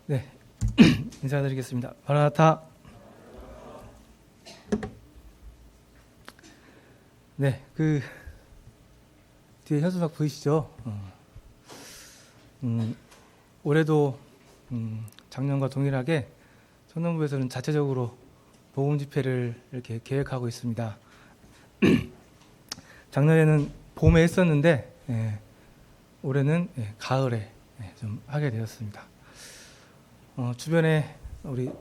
네, 인사드리겠습니다. 마라나타. 네, 뒤에 현수막 보이시죠? 올해도 작년과 동일하게 청년부에서는 자체적으로 복음 집회를 이렇게 계획하고 있습니다. 작년에는 봄에 했었는데 올해는 가을에 좀 하게 되었습니다. 주변에 우리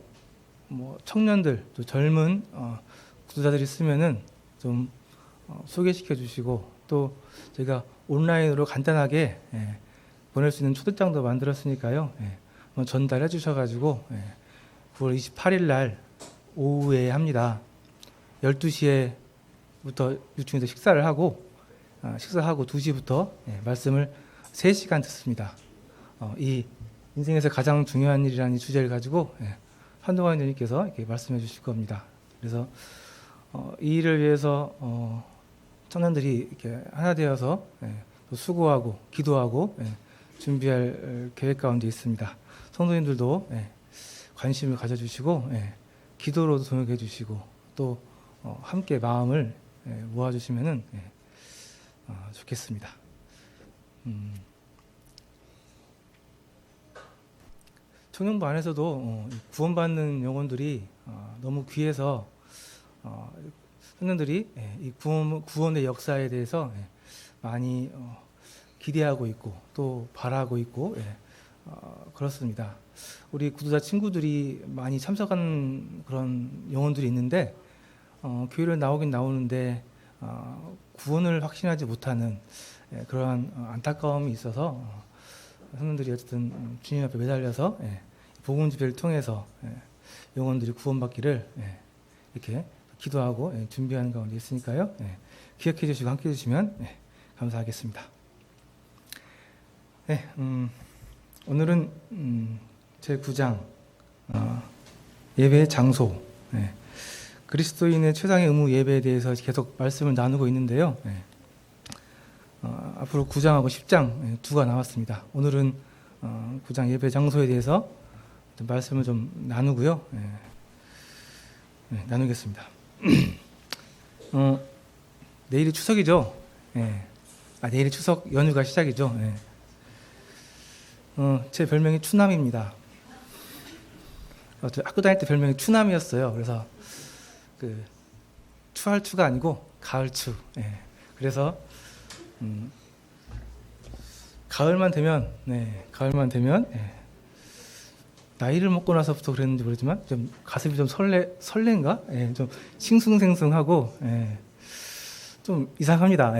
청년들 또 젊은 구도자들이 있으면은 좀 소개시켜 주시고, 또 저희가 온라인으로 간단하게 보낼 수 있는 초대장도 만들었으니까요. 한번 전달해 주셔가지고 9월 28일 날 오후에 합니다. 12시에부터 유충에서 식사하고 2시부터 말씀을 3시간 듣습니다. 이 인생에서 가장 중요한 일이라는 이 주제를 가지고 한동환 의원님께서 이렇게 말씀해 주실 겁니다. 그래서 이 일을 위해서 청년들이 이렇게 하나 되어서 또 수고하고 기도하고 준비할 계획 가운데 있습니다. 성도님들도 관심을 가져주시고 기도로도 동역해 주시고, 또 함께 마음을 모아주시면 좋겠습니다. 청년부 안에서도 구원받는 영혼들이 너무 귀해서 청년들이 이 구원의 역사에 대해서 많이 기대하고 있고 또 바라고 있고 그렇습니다. 우리 구도자 친구들이 많이 참석한 그런 영혼들이 있는데 교회를 나오긴 나오는데 구원을 확신하지 못하는 그러한 안타까움이 있어서 청년들이 어쨌든 주님 앞에 매달려서 복음 집회를 통해서 영혼들이 구원받기를 이렇게 기도하고 준비하는 가운데 있으니까요. 기억해 주시고 함께 해주시면 감사하겠습니다. 오늘은 제9장 예배의 장소, 그리스도인의 최상의 의무 예배에 대해서 계속 말씀을 나누고 있는데요. 앞으로 9장하고 10장 두가 나왔습니다. 오늘은 9장 예배 장소에 대해서 좀 말씀을 좀 나누고요. 나누겠습니다. 내일이 추석이죠. 내일이 추석 연휴가 시작이죠. 제 별명이 추남입니다. 저 학교 다닐 때 별명이 추남이었어요. 그래서 추할 추가 아니고 가을추. 그래서 가을만 되면 나이를 먹고 나서부터 그랬는지 모르지만 좀 가슴이 좀 설렌가? 좀 싱숭생숭하고 좀 이상합니다.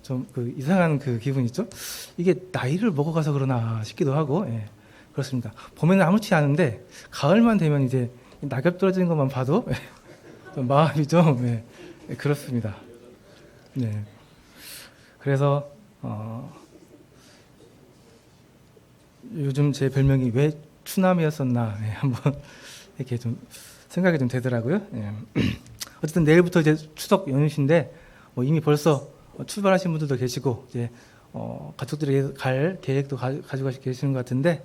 좀 이상한 기분 있죠? 이게 나이를 먹어가서 그러나 싶기도 하고 그렇습니다. 봄에는 아무렇지 않은데 가을만 되면 이제 낙엽 떨어지는 것만 봐도 좀 마음이 좀 그렇습니다. 그래서 요즘 제 별명이 왜 추남이었었나 한번 이렇게 좀 생각이 좀 되더라고요. 어쨌든 내일부터 이제 추석 연휴신데 이미 벌써 출발하신 분들도 계시고 이제 가족들이 갈 계획도 가지고 계시는 것 같은데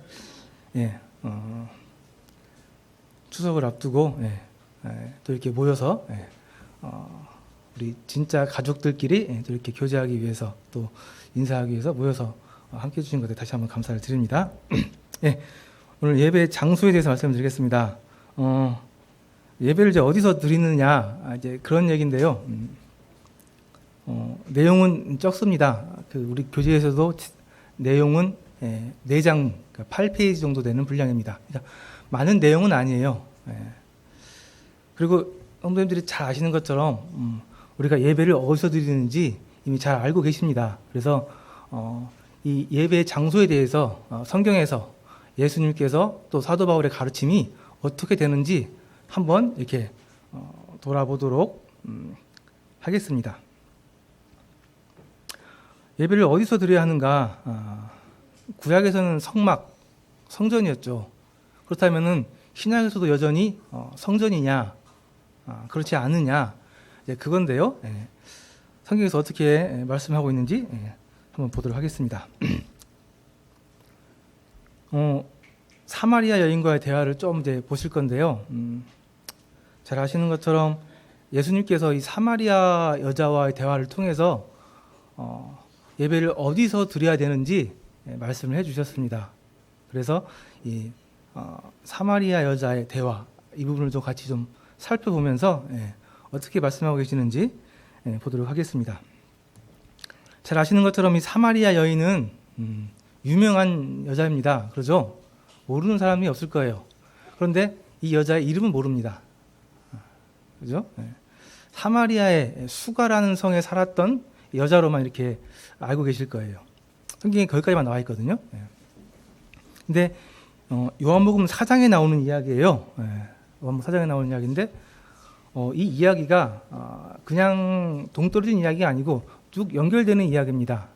추석을 앞두고 또 이렇게 모여서 우리 진짜 가족들끼리 또 이렇게 교제하기 위해서 또 인사하기 위해서 모여서 함께 해주신 것에 다시 한번 감사를 드립니다. 오늘 예배 장소에 대해서 말씀드리겠습니다. 예배를 이제 어디서 드리느냐 이제 그런 얘기인데요. 내용은 적습니다. 우리 교재에서도 내용은 4장, 8페이지 정도 되는 분량입니다. 그러니까 많은 내용은 아니에요. 그리고 성도님들이 잘 아시는 것처럼 우리가 예배를 어디서 드리는지 이미 잘 알고 계십니다. 그래서 이 예배 장소에 대해서 성경에서 예수님께서 또 사도 바울의 가르침이 어떻게 되는지 한번 이렇게 돌아보도록 하겠습니다. 예배를 어디서 드려야 하는가? 구약에서는 성전이었죠. 그렇다면은 신약에서도 여전히 성전이냐, 그렇지 않느냐, 그건데요. 성경에서 어떻게 말씀하고 있는지 한번 보도록 하겠습니다. 사마리아 여인과의 대화를 좀 이제 보실 건데요. 잘 아시는 것처럼 예수님께서 이 사마리아 여자와의 대화를 통해서 예배를 어디서 드려야 되는지 말씀을 해주셨습니다. 그래서 이 사마리아 여자의 대화 이 부분을 좀 같이 좀 살펴보면서 어떻게 말씀하고 계시는지 보도록 하겠습니다. 잘 아시는 것처럼 이 사마리아 여인은 유명한 여자입니다. 그러죠? 모르는 사람이 없을 거예요. 그런데 이 여자의 이름은 모릅니다. 그죠? 사마리아의 수가라는 성에 살았던 여자로만 이렇게 알고 계실 거예요. 성경에 거기까지만 나와 있거든요. 근데 요한복음 4장에 나오는 이야기예요. 요한복음 4장에 나오는 이야기인데 이 이야기가 그냥 동떨어진 이야기가 아니고 쭉 연결되는 이야기입니다.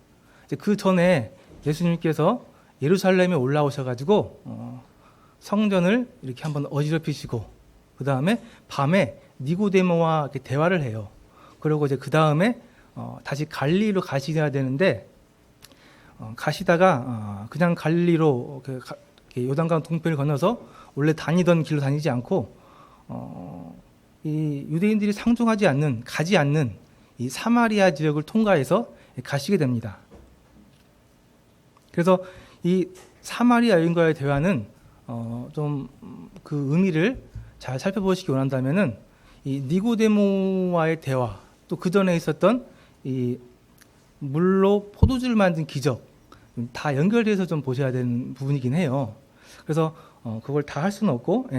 그 전에 예수님께서 예루살렘에 올라오셔가지고 성전을 이렇게 한번 어지럽히시고 그 다음에 밤에 니고데모와 이렇게 대화를 해요. 그리고 이제 그 다음에 다시 갈릴리로 가셔야 되는데 가시다가 그냥 갈릴리로 요단강 동편을 건너서 원래 다니던 길로 다니지 않고 이 유대인들이 상종하지 않는 가지 않는 이 사마리아 지역을 통과해서 가시게 됩니다. 그래서 이 사마리아 여인과의 대화는 좀 그 의미를 잘 살펴보시기 원한다면은 이 니고데모와의 대화 또 그 전에 있었던 이 물로 포도주를 만든 기적 다 연결돼서 좀 보셔야 되는 부분이긴 해요. 그래서 그걸 다 할 수는 없고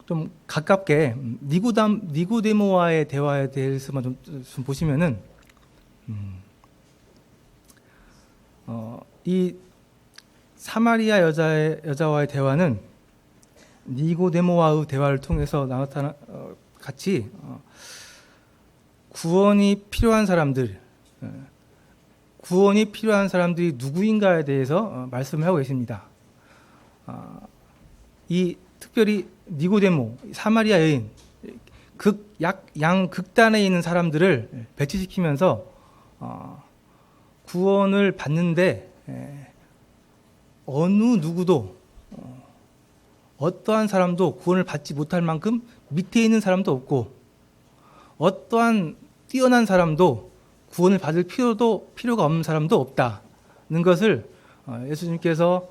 좀 가깝게 니고데모와의 대화에 대해서만 좀 보시면은 이 사마리아 여자와의 대화는 니고데모와의 대화를 통해서 같이 구원이 필요한 사람들이 누구인가에 대해서 말씀을 하고 계십니다. 이 특별히 니고데모, 사마리아 여인, 양극단에 있는 사람들을 배치시키면서 구원을 받는데 어느 누구도 어떠한 사람도 구원을 받지 못할 만큼 밑에 있는 사람도 없고 어떠한 뛰어난 사람도 구원을 받을 필요가 없는 사람도 없다는 것을 예수님께서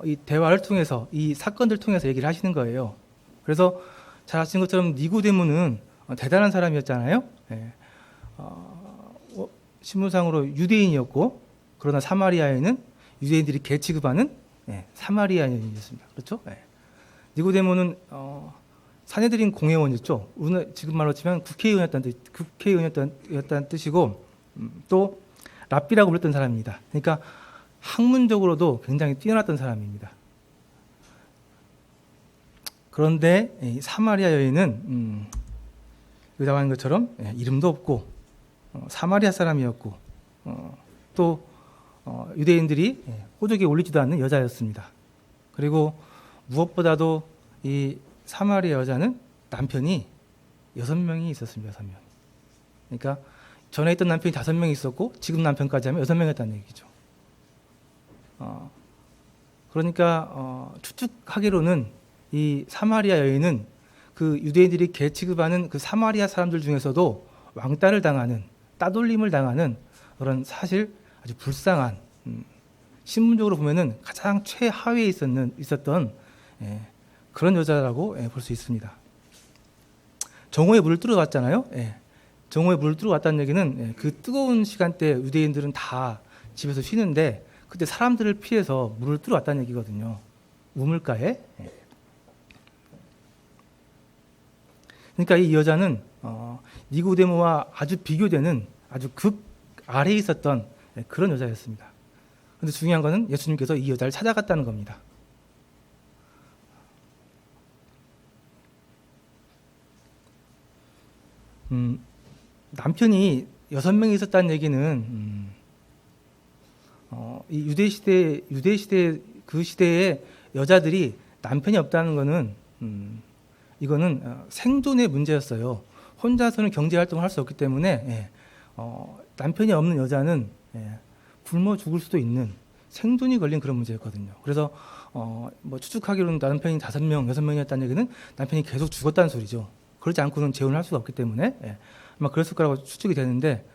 이 대화를 통해서 이 사건들을 통해서 얘기를 하시는 거예요. 그래서 잘 아시는 것처럼 니고데모는 대단한 사람이었잖아요. 신문상으로 유대인이었고 그러나 사마리아에는 유대인들이 개 취급하는 사마리아인이었습니다. 그렇죠? 니고데모는 사내들인 공회원이었죠. 지금 말로 치면 국회의원이었다는 뜻이고 또 랍비라고 불렸던 사람입니다. 그러니까 학문적으로도 굉장히 뛰어났던 사람입니다. 그런데 이 사마리아 여인은 여기다 하는 것처럼 이름도 없고 사마리아 사람이었고 또 유대인들이 호적에 올리지도 않는 여자였습니다. 그리고 무엇보다도 이 사마리아 여자는 남편이 6명이 있었습니다. 6명. 그러니까 전에 있던 남편이 5명이 있었고 지금 남편까지 하면 6명이었다는 얘기죠. 그러니까 추측하기로는 이 사마리아 여인은 그 유대인들이 개 취급하는 그 사마리아 사람들 중에서도 왕따를 당하는 따돌림을 당하는 그런 사실 아주 불쌍한 신분적으로 보면은 가장 최하위에 있었던 그런 여자라고 볼 수 있습니다. 정오에 물을 들어왔잖아요. 정오에 물을 들어왔다는 얘기는 그 뜨거운 시간대 유대인들은 다 집에서 쉬는데 그때 사람들을 피해서 물을 들어왔다는 얘기거든요. 우물가에. 그러니까 이 여자는 니고데모와 아주 비교되는 아주 극 아래에 있었던 그런 여자였습니다. 그런데 중요한 것은 예수님께서 이 여자를 찾아갔다는 겁니다. 남편이 6명이 있었다는 얘기는 이 유대 시대 그 시대에 여자들이 남편이 없다는 것은 이거는 생존의 문제였어요. 혼자서는 경제 활동을 할 수 없기 때문에 남편이 없는 여자는 굶어 죽을 수도 있는 생존이 걸린 그런 문제였거든요. 그래서 뭐 추측하기로는 남편이 5명, 6명이었다는 얘기는 남편이 계속 죽었다는 소리죠. 그렇지 않고는 재혼을 할 수가 없기 때문에 아마 그랬을 거라고 추측이 되는데,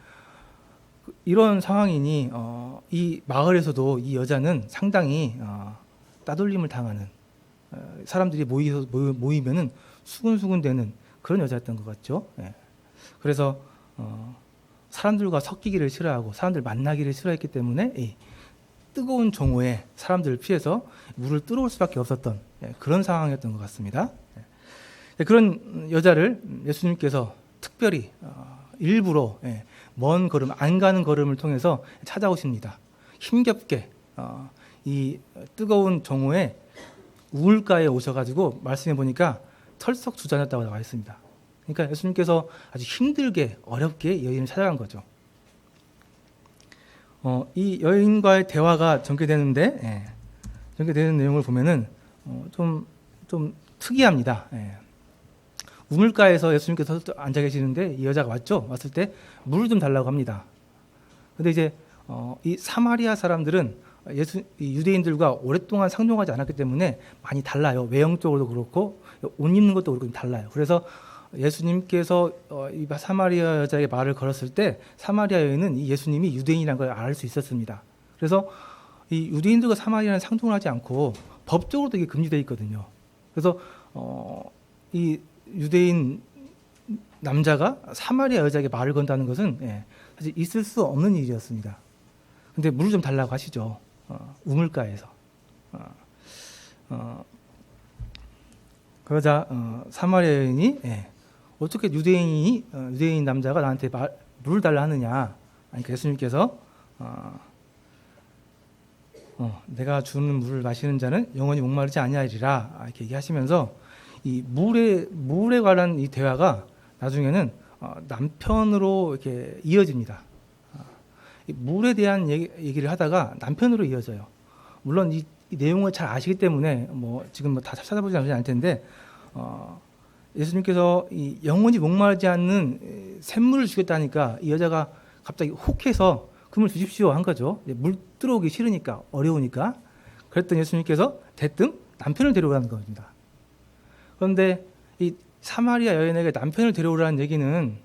이런 상황이니 이 마을에서도 이 여자는 상당히 따돌림을 당하는, 사람들이 모이면은 수군수군대는 그런 여자였던 것 같죠. 그래서 사람들과 섞이기를 싫어하고 사람들 만나기를 싫어했기 때문에 이 뜨거운 정오에 사람들을 피해서 물을 뜨러올 수밖에 없었던 그런 상황이었던 것 같습니다. 그런 여자를 예수님께서 특별히 일부러 먼 걸음, 안 가는 걸음을 통해서 찾아오십니다. 힘겹게 이 뜨거운 정오에 우물가에 오셔가지고 말씀해 보니까 털썩주저앉았다고 나와 있습니다. 그러니까 예수님께서 아주 힘들게 어렵게 여인을 찾아간 거죠. 이 여인과의 대화가 전개되는데 전개되는 내용을 보면은 좀 특이합니다. 우물가에서 예수님께서 앉아 계시는데 이 여자가 왔을 때 물을 좀 달라고 합니다. 근데 이제 이 사마리아 사람들은 이 유대인들과 오랫동안 상종하지 않았기 때문에 많이 달라요. 외형적으로도 그렇고 옷 입는 것도 그렇고 달라요. 그래서 예수님께서 이 사마리아 여자에게 말을 걸었을 때 사마리아 여인은 이 예수님이 유대인이라는 걸 알 수 있었습니다. 그래서 이 유대인들과 사마리아는 상종을 하지 않고 법적으로도 이게 금지되어 있거든요. 그래서 이 유대인 남자가 사마리아 여자에게 말을 건다는 것은 사실 있을 수 없는 일이었습니다. 근데 물을 좀 달라고 하시죠. 우물가에서. 그러자 사마리아 여인이 어떻게 유대인 남자가 나한테 물을 달라 하느냐. 그러니까 예수님께서 내가 주는 물을 마시는 자는 영원히 목마르지 아니하리라 이렇게 얘기하시면서 이 물에 관한 이 대화가 나중에는 남편으로 이렇게 이어집니다. 이 물에 대한 얘기를 하다가 남편으로 이어져요. 물론 이 내용을 잘 아시기 때문에 지금 다 찾아보지 않을 텐데 예수님께서 이 영원히 목마르지 않는 샘물을 주겠다니까 이 여자가 갑자기 혹해서 그 물 주십시오 한 거죠. 물 들어오기 싫으니까, 어려우니까. 그랬더니 예수님께서 대뜸 남편을 데려오라는 겁니다. 그런데 이 사마리아 여인에게 남편을 데려오라는 얘기는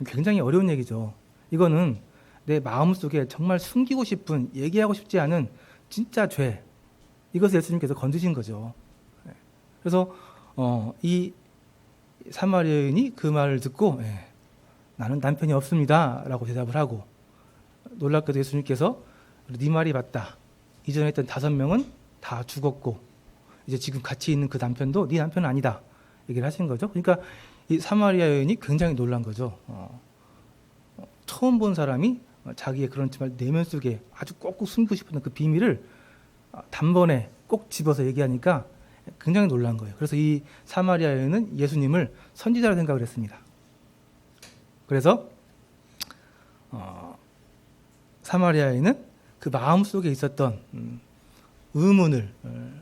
굉장히 어려운 얘기죠. 이거는 내 마음속에 정말 숨기고 싶은, 얘기하고 싶지 않은 진짜 죄, 이것을 예수님께서 건드신 거죠. 그래서 이 사마리아 여인이 그 말을 듣고 나는 남편이 없습니다 라고 대답을 하고, 놀랍게도 예수님께서 네 말이 맞다, 이전에 했던 5명은 다 죽었고 이제 지금 같이 있는 그 남편도 네 남편은 아니다 얘기를 하신 거죠. 그러니까 이 사마리아 여인이 굉장히 놀란 거죠. 처음 본 사람이 자기의 그런 내면 속에 아주 꼭꼭 숨기고 싶은 그 비밀을 단번에 꼭 집어서 얘기하니까 굉장히 놀란 거예요. 그래서 이 사마리아 여인은 예수님을 선지자로 생각을 했습니다. 그래서 사마리아 여인은 그 마음 속에 있었던 의문을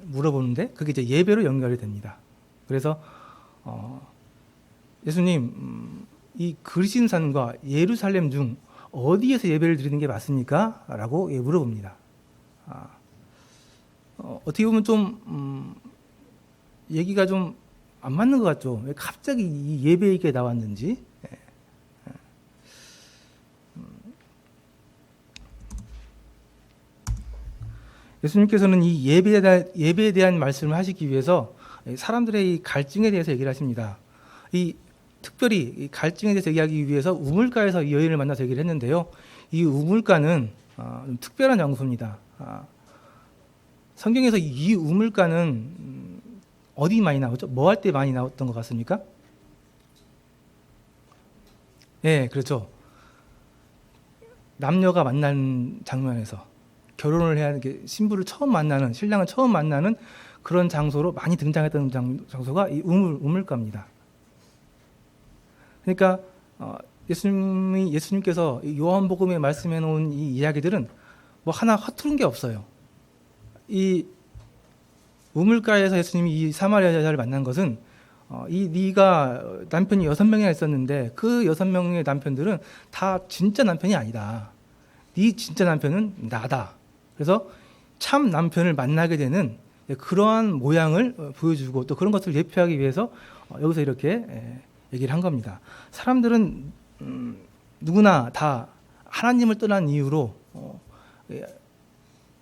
물어보는데 그게 이제 예배로 연결이 됩니다. 그래서 예수님, 이 그리신산과 예루살렘 중 어디에서 예배를 드리는 게 맞습니까? 라고 물어봅니다. 어떻게 보면 좀 얘기가 좀 안 맞는 것 같죠. 왜 갑자기 이 예배 얘기가 나왔는지. 예수님께서는 이 예배에 대한 말씀을 하시기 위해서 사람들의 이 갈증에 대해서 얘기를 하십니다. 특별히 이 갈증에 대해서 얘기하기 위해서 우물가에서 이 여인을 만나서 얘기를 했는데요. 이 우물가는 좀 특별한 장소입니다. 성경에서 이 우물가는 어디 많이 나오죠? 뭐 할 때 많이 나왔던 것 같습니까? 그렇죠. 남녀가 만난 장면에서 결혼을 해야 하는 신부를 처음 만나는, 신랑을 처음 만나는 그런 장소로 많이 등장했던 장소가 이 우물가입니다. 그러니까 예수님께서 요한복음에 말씀해 놓은 이 이야기들은 하나 허투른 게 없어요. 이 우물가에서 예수님이 이 사마리아 여자를 만난 것은 네가 남편이 6명이나 있었는데 그 6명의 남편들은 다 진짜 남편이 아니다. 네 진짜 남편은 나다. 그래서 참 남편을 만나게 되는 그러한 모양을 보여주고 또 그런 것을 예표하기 위해서 여기서 이렇게 얘기를 한 겁니다. 사람들은 누구나 다 하나님을 떠난 이유로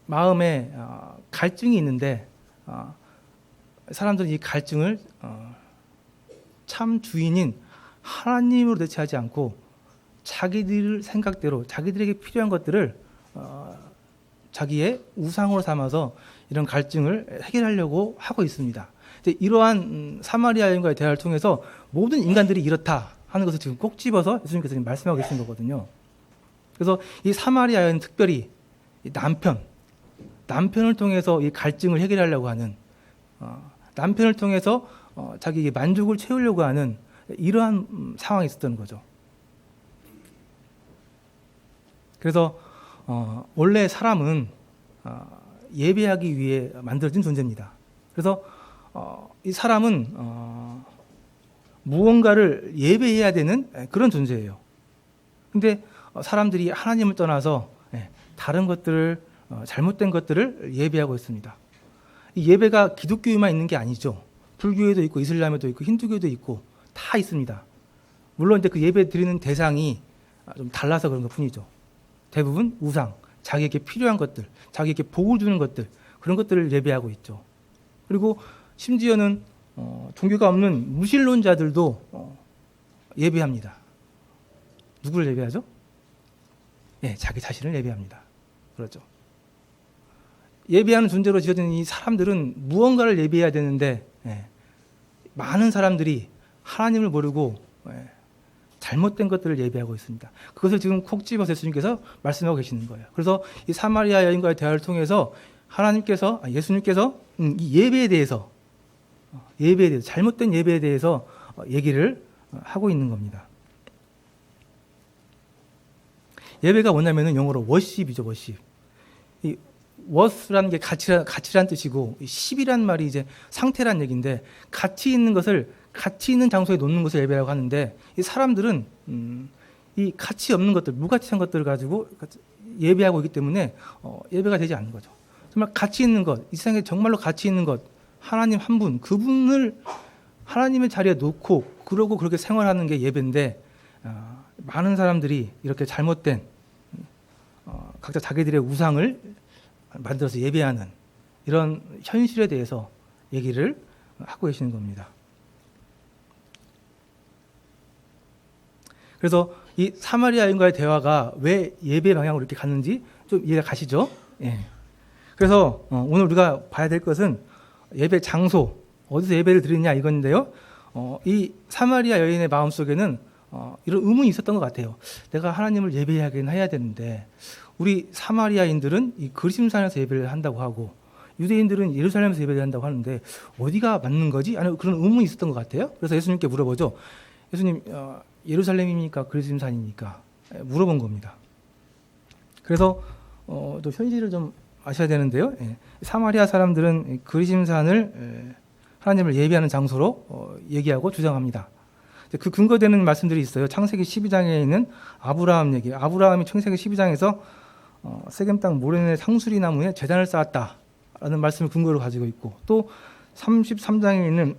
마음에 갈증이 있는데 사람들은 이 갈증을 참 주인인 하나님으로 대체하지 않고 자기들 생각대로 자기들에게 필요한 것들을 자기의 우상으로 삼아서 이런 갈증을 해결하려고 하고 있습니다. 이러한 사마리아 여인과의 대화를 통해서 모든 인간들이 이렇다 하는 것을 지금 꼭 집어서 예수님께서 지금 말씀하고 계신 거거든요. 그래서 이 사마리아 여인 특별히 남편을 통해서 이 갈증을 해결하려고 하는 남편을 통해서 자기의 만족을 채우려고 하는 이러한 상황이 있었던 거죠. 그래서 원래 사람은 예배하기 위해 만들어진 존재입니다. 그래서 이 사람은 무언가를 예배해야 되는 그런 존재예요. 근데 사람들이 하나님을 떠나서 다른 것들을 잘못된 것들을 예배하고 있습니다. 이 예배가 기독교에만 있는 게 아니죠. 불교에도 있고 이슬람에도 있고 힌두교에도 있고 다 있습니다. 물론 이제 그 예배 드리는 대상이 좀 달라서 그런 것 뿐이죠. 대부분 우상, 자기에게 필요한 것들, 자기에게 복을 주는 것들, 그런 것들을 예배하고 있죠. 그리고 심지어는 종교가 없는 무신론자들도 예배합니다. 누구를 예배하죠? 자기 자신을 예배합니다. 그렇죠. 예배하는 존재로 지어진 이 사람들은 무언가를 예배해야 되는데 많은 사람들이 하나님을 모르고 잘못된 것들을 예배하고 있습니다. 그것을 지금 콕 집어서 예수님께서 말씀하고 계시는 거예요. 그래서 이 사마리아 여인과의 대화를 통해서 예수님께서 이 예배에 대해서 잘못된 예배에 대해서 얘기를 하고 있는 겁니다. 예배가 뭐냐면은 영어로 워십이죠, 워십. 이 워스라는 게 가치란 뜻이고, 십이란 말이 이제 상태란 얘기인데, 가치 있는 것을 가치 있는 장소에 놓는 것을 예배라고 하는데, 이 사람들은 이 가치 없는 것들, 무가치한 것들을 가지고 예배하고 있기 때문에 예배가 되지 않는 거죠. 정말 가치 있는 것, 이 세상에 정말로 가치 있는 것, 하나님 한 분, 그분을 하나님의 자리에 놓고 그러고 그렇게 생활하는 게 예배인데, 많은 사람들이 이렇게 잘못된 각자 자기들의 우상을 만들어서 예배하는 이런 현실에 대해서 얘기를 하고 계시는 겁니다. 그래서 이 사마리아 여인과의 대화가 왜 예배 방향으로 이렇게 갔는지 좀 이해가 가시죠? 그래서 오늘 우리가 봐야 될 것은 예배 장소, 어디서 예배를 드리느냐 이건데요. 이 사마리아 여인의 마음속에는 이런 의문이 있었던 것 같아요. 내가 하나님을 예배하긴 해야 되는데 우리 사마리아인들은 이 그리심산에서 예배를 한다고 하고 유대인들은 예루살렘에서 예배를 한다고 하는데 어디가 맞는 거지? 아니 그런 의문이 있었던 것 같아요. 그래서 예수님께 물어보죠. 예수님, 예루살렘입니까? 그리심산입니까? 물어본 겁니다. 그래서 또 현실을 좀 아셔야 되는데요. 사마리아 사람들은 그리심산을 하나님을 예배하는 장소로 얘기하고 주장합니다. 그 근거되는 말씀들이 있어요. 창세기 12장에 있는 아브라함 얘기. 아브라함이 창세기 12장에서 세겜 땅 모래의 상수리 나무에 제단을 쌓았다라는 말씀을 근거로 가지고 있고, 또 33장에 있는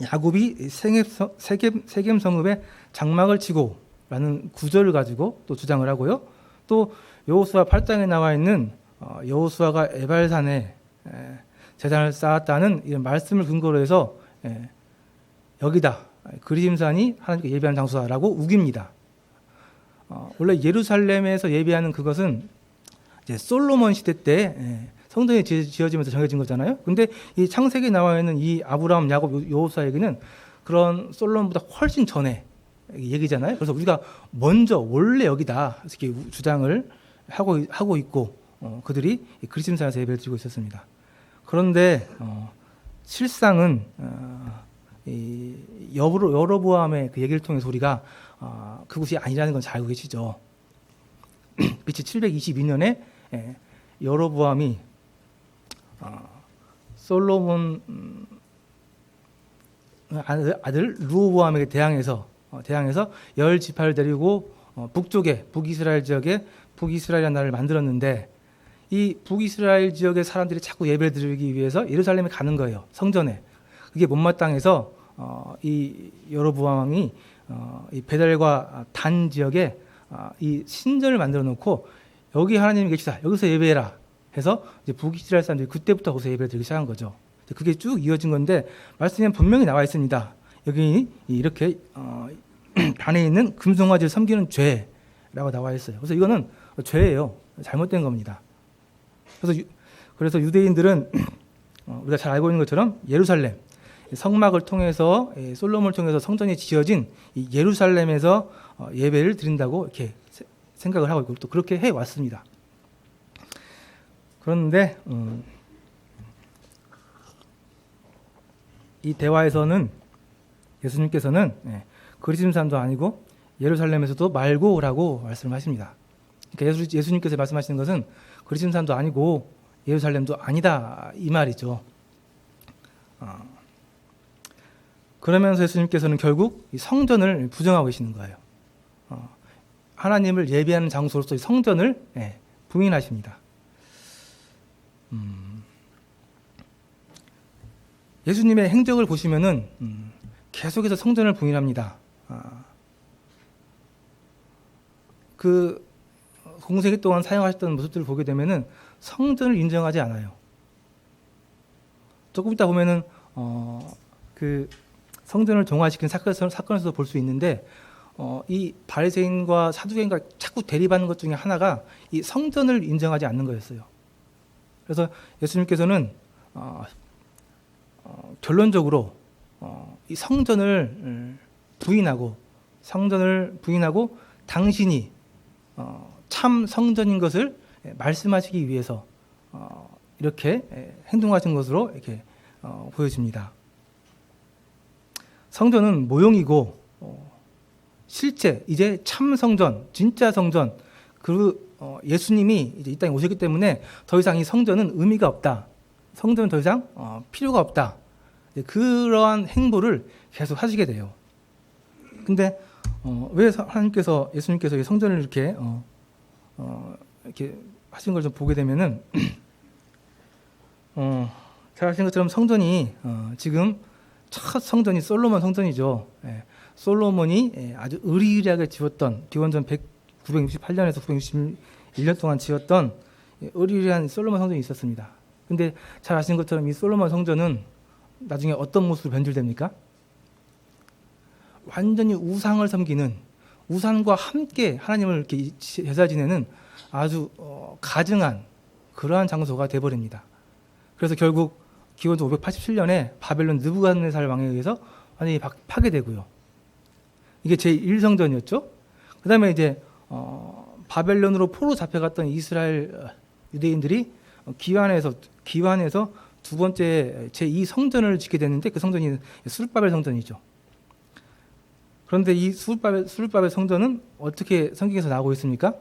야곱이 세겜 성읍에 장막을 치고라는 구절을 가지고 또 주장을 하고요. 또 여호수아 8장에 나와 있는 여호수아가 에발산에 제단을 쌓았다는 이런 말씀을 근거로 해서 여기다 그리심산이 하나님께 예배하는 장소다라고 우깁니다. 원래 예루살렘에서 예배하는 그것은 이제 솔로몬 시대 때 성전이 지어지면서 정해진 거잖아요. 근데 이 창세기에 나와 있는 이 아브라함, 야곱, 여호수아 얘기는 그런 솔로몬보다 훨씬 전에 얘기잖아요. 그래서 우리가 먼저 원래 여기다 이렇게 주장을 하고 있고 그들이 그리심산에서 예배를 드리고 있었습니다. 그런데 실상은 이 여로보암의 그 얘기를 통해서 우리가 그곳이 아니라는 건 잘 알고 계시죠. BC 722년에 여로보암이 솔로몬 아들 르호보암에게 대항해서 10지파를 데리고 북쪽에 북이스라엘 지역에 북이스라엘이라는 나라를 만들었는데 이 북이스라엘 지역의 사람들이 자꾸 예배를 드리기 위해서 예루살렘에 가는 거예요. 성전에. 그게 못마땅해서 이 여로보암 왕이 이 베델과 단 지역에 이 신전을 만들어 놓고 여기 하나님이 계시다. 여기서 예배해라. 해서 이제 북이스라엘 사람들이 그때부터 거기서 예배를 드리기 시작한 거죠. 그게 쭉 이어진 건데 말씀에 분명히 나와 있습니다. 여기 이렇게 단에 있는 금송아지를 섬기는 죄라고 나와 있어요. 그래서 이거는 죄예요. 잘못된 겁니다. 그래서 유대인들은 우리가 잘 알고 있는 것처럼 예루살렘 성막을 통해서 솔로몬을 통해서 성전이 지어진 이 예루살렘에서 예배를 드린다고 이렇게 생각을 하고 있고 또 그렇게 해 왔습니다. 그런데 이 대화에서는 예수님께서는 그리심 산도 아니고 예루살렘에서도 말고라고 말씀하십니다. 그러니까 예수님께서 말씀하시는 것은 그리심 산도 아니고 예루살렘도 아니다 이 말이죠. 그러면서 예수님께서는 결국 이 성전을 부정하고 계시는 거예요. 하나님을 예배하는 장소로서 이 성전을 부인하십니다. 예수님의 행적을 보시면은 계속해서 성전을 부인합니다. 그 공생애 동안 사용하셨던 모습들을 보게 되면은 성전을 인정하지 않아요. 조금 이따 보면은 그 성전을 종화시킨 사건에서 볼 수 있는데 이 바리새인과 사두개인과 자꾸 대립하는 것 중에 하나가 이 성전을 인정하지 않는 거였어요. 그래서 예수님께서는 결론적으로 이 성전을 부인하고 당신이 참 성전인 것을 말씀하시기 위해서 이렇게 행동하신 것으로 이렇게 보여집니다. 성전은 모형이고 실제 이제 참 성전, 진짜 성전, 예수님이 이제 이 땅에 오셨기 때문에 더 이상 이 성전은 의미가 없다. 성전은 더 이상 필요가 없다. 그러한 행보를 계속 하시게 돼요. 근데 왜 예수님께서 이 성전을 이렇게 하신 걸 좀 보게 되면은 잘 아시는 것처럼 성전이 지금 첫 성전이 솔로몬 성전이죠. 솔로몬이 아주 의리의리하게 지었던 기원전 968년에서 961년 동안 지었던 의리의리한 솔로몬 성전이 있었습니다. 근데 잘 아시는 것처럼 이 솔로몬 성전은 나중에 어떤 모습으로 변질됩니까? 완전히 우상을 섬기는, 우상과 함께 하나님을 이렇게 제사 지내는 아주 가증한 그러한 장소가 되어버립니다. 그래서 결국 기원전 587년에 바벨론 느부갓네살 왕에 의해서 완전히 파괴되고요. 이게 제1성전이었죠. 그 다음에 이제 바벨론으로 포로 잡혀갔던 이스라엘 유대인들이 기환해서 두 번째 제2성전을 짓게 됐는데 그 성전이 수르바벨 성전이죠. 그런데 이 수르바벨 성전은 어떻게 성경에서 나오고 있습니까?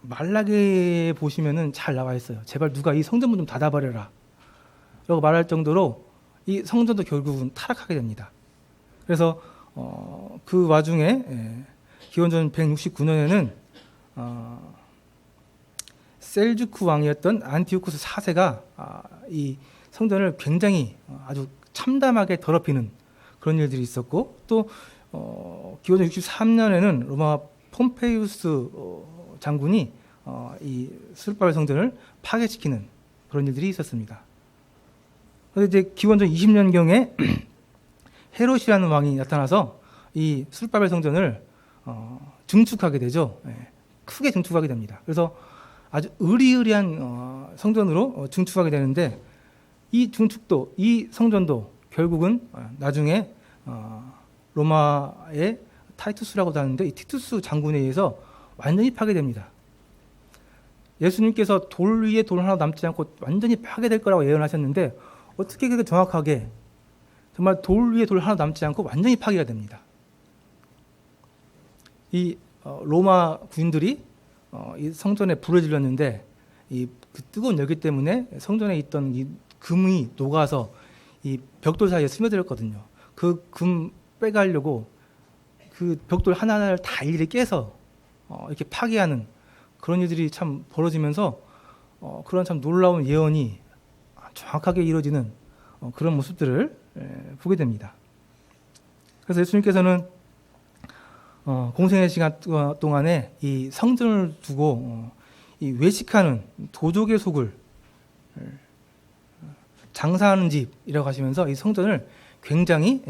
말라기에 보시면은 잘 나와 있어요. 제발 누가 이 성전문 좀 닫아버려라 라고 말할 정도로 이 성전도 결국은 타락하게 됩니다. 그래서 그 와중에 기원전 169년에는 셀주크 왕이었던 안티오쿠스 4세가 이 성전을 굉장히 아주 참담하게 더럽히는 그런 일들이 있었고, 또 기원전 63년에는 로마 폼페이우스 장군이 이 수르바벨 성전을 파괴시키는 그런 일들이 있었습니다. 그런데 이제 기원전 20년경에 헤롯이라는 왕이 나타나서 이 수르바벨 성전을 증축하게 되죠. 크게 증축하게 됩니다. 그래서 아주 의리의리한 성전으로 증축하게 되는데, 이 성전도 결국은 나중에 로마의 타이투스라고 하는데 이 티투스 장군에 의해서 완전히 파괴됩니다. 예수님께서 돌 위에 돌 하나 남지 않고 완전히 파괴될 거라고 예언하셨는데 어떻게 그렇게 정확하게 정말 돌 위에 돌 하나 남지 않고 완전히 파괴가 됩니다. 이 로마 군인들이 이 성전에 불을 질렀는데 그 뜨거운 열기 때문에 성전에 있던 이 금이 녹아서 이 벽돌 사이에 스며들었거든요. 그 금 빼가려고 그 벽돌 하나하나를 다 일일이 깨서 이렇게 파괴하는 그런 일들이 참 벌어지면서 그런 참 놀라운 예언이 정확하게 이루어지는 그런 모습들을 보게 됩니다. 그래서 예수님께서는 공생의 시간 동안에 이 성전을 두고 이 외식하는 도적의 속을 장사하는 집이라고 하시면서 이 성전을 굉장히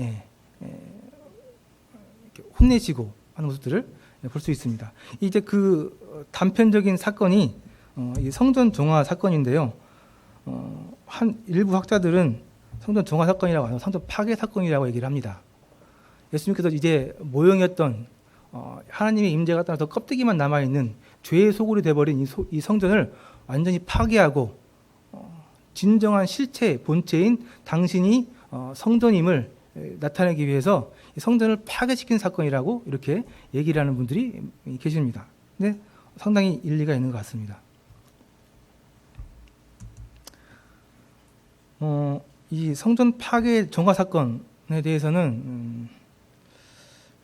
혼내시고 하는 모습들을 볼 수 있습니다. 이제 그 단편적인 사건이 이 성전 정화 사건인데요. 한 일부 학자들은 성전 정화 사건이라고 하고 성전 파괴 사건이라고 얘기를 합니다. 예수님께서 이제 모형이었던 하나님의 임재가 따라서 껍데기만 남아있는 죄의 소굴이 되어버린 이 성전을 완전히 파괴하고 진정한 실체, 본체인 당신이 성전임을 나타내기 위해서 이 성전을 파괴시킨 사건이라고 이렇게 얘기를 하는 분들이 계십니다. 근데 상당히 일리가 있는 것 같습니다. 이 성전 파괴 정화 사건에 대해서는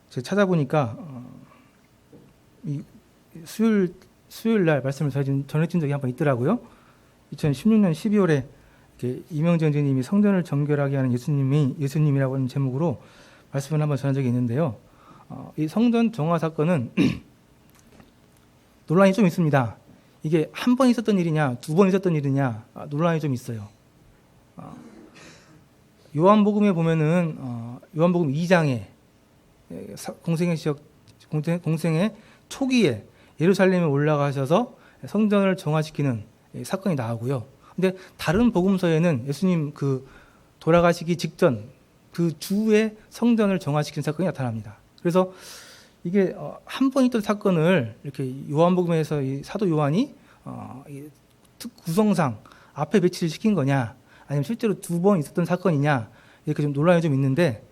제가 찾아보니까 이 수요일 날 말씀을 전해준 적이 한 번 있더라고요. 2016년 12월에 이명정 선생님이 성전을 정결하게 하는 예수님이라고 하는 제목으로 말씀을 한번 전한 적이 있는데요. 이 성전 정화 사건은 논란이 좀 있습니다. 이게 한 번 있었던 일이냐, 두 번 있었던 일이냐 논란이 좀 있어요. 요한복음에 보면은 요한복음 2장에 공생의 초기에 예루살렘에 올라가셔서 성전을 정화시키는 사건이 나오고요. 근데 다른 복음서에는 예수님 그 돌아가시기 직전 그 주에 성전을 정화시키는 사건이 나타납니다. 그래서 이게 한 번 있던 사건을 이렇게 요한복음에서 이 사도 요한이 구성상 앞에 배치를 시킨 거냐, 아니면 실제로 두 번 있었던 사건이냐, 이렇게 좀 논란이 좀 있는데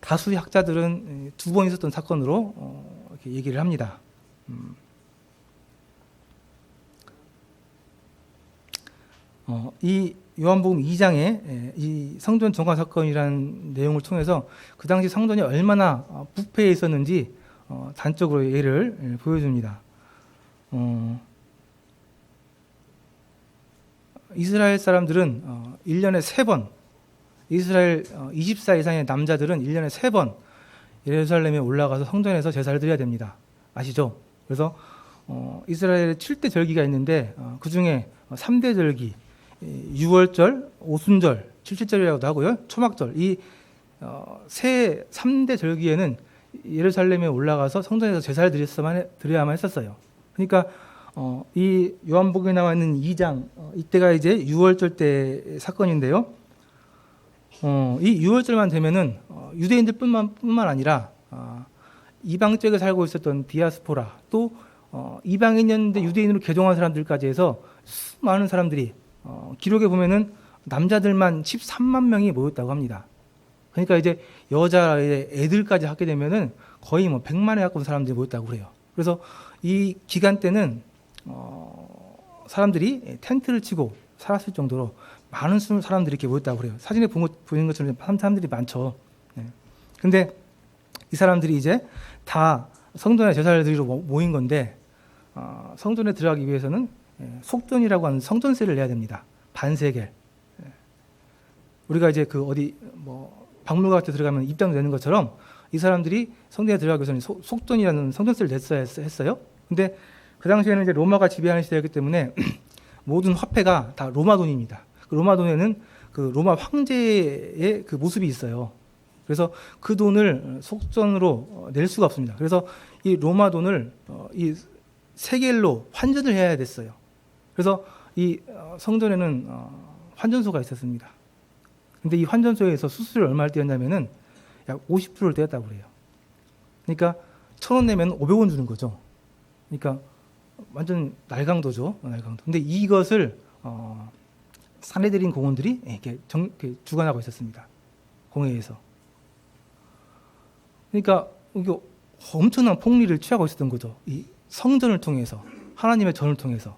다수의 학자들은 두 번 있었던 사건으로 이렇게 얘기를 합니다. 이 요한복음 2장에 이 성전 정화 사건이라는 내용을 통해서 그 당시 성전이 얼마나 부패해 있었는지 단적으로 예를 보여줍니다. 이스라엘 사람들은 1년에 3번, 이스라엘 24 이상의 남자들은 1년에 3번 예루살렘에 올라가서 성전에서 제사를 드려야 됩니다. 아시죠? 그래서 이스라엘에 7대 절기가 있는데 그 중에 3대 절기, 6월절, 오순절, 칠칠절이라고도 하고요, 초막절, 이 3대 절기에는 예루살렘에 올라가서 성전에서 제사를 드려야만 했었어요. 그러니까 이 요한복음에 나와 있는 2장, 이때가 이제 6월절 때 사건인데요. 이 6월절만 되면은 유대인들뿐만 아니라 이방 쪽에 살고 있었던 디아스포라, 또 이방인이었는데 유대인으로 개종한 사람들까지 해서 수많은 사람들이 기록에 보면은 남자들만 13만 명이 모였다고 합니다. 그러니까 이제 여자의 애들까지 하게 되면은 거의 100만에 가까운 사람들이 모였다고 그래요. 그래서 이 기간 때는 사람들이 텐트를 치고 살았을 정도로 많은 사람들이 이렇게 모였다고 그래요. 사진에 보이는 것처럼 사람들이 많죠. 근데 이 사람들이 이제 다 성전에 제사를 드리러 모인 건데 성전에 들어가기 위해서는 속전이라고 하는 성전세를 내야 됩니다. 반세겔. 우리가 이제 그 어디 박물관 같은 데 들어가면 입장료 내는 것처럼 이 사람들이 성전에 들어가기 위해서는 속전이라는 성전세를 냈어야 했어요. 근데 그 당시에는 이제 로마가 지배하는 시대였기 때문에 모든 화폐가 다 로마 돈입니다. 그 로마 돈에는 그 로마 황제의 그 모습이 있어요. 그래서 그 돈을 속전으로 낼 수가 없습니다. 그래서 이 로마 돈을 이 세겔로 환전을 해야 됐어요. 그래서 이 성전에는 환전소가 있었습니다. 근데 이 환전소에서 수수료를 얼마를 떼었냐면은 약 50%를 떼었다고 그래요. 그러니까 1,000원 내면 500원 주는 거죠. 그러니까 완전 날강도죠, 날강도. 근데 이것을 사내들인 공원들이 이렇게 주관하고 있었습니다. 공회에서. 그러니까 이게 엄청난 폭리를 취하고 있었던 거죠. 이 성전을 통해서, 하나님의 전을 통해서.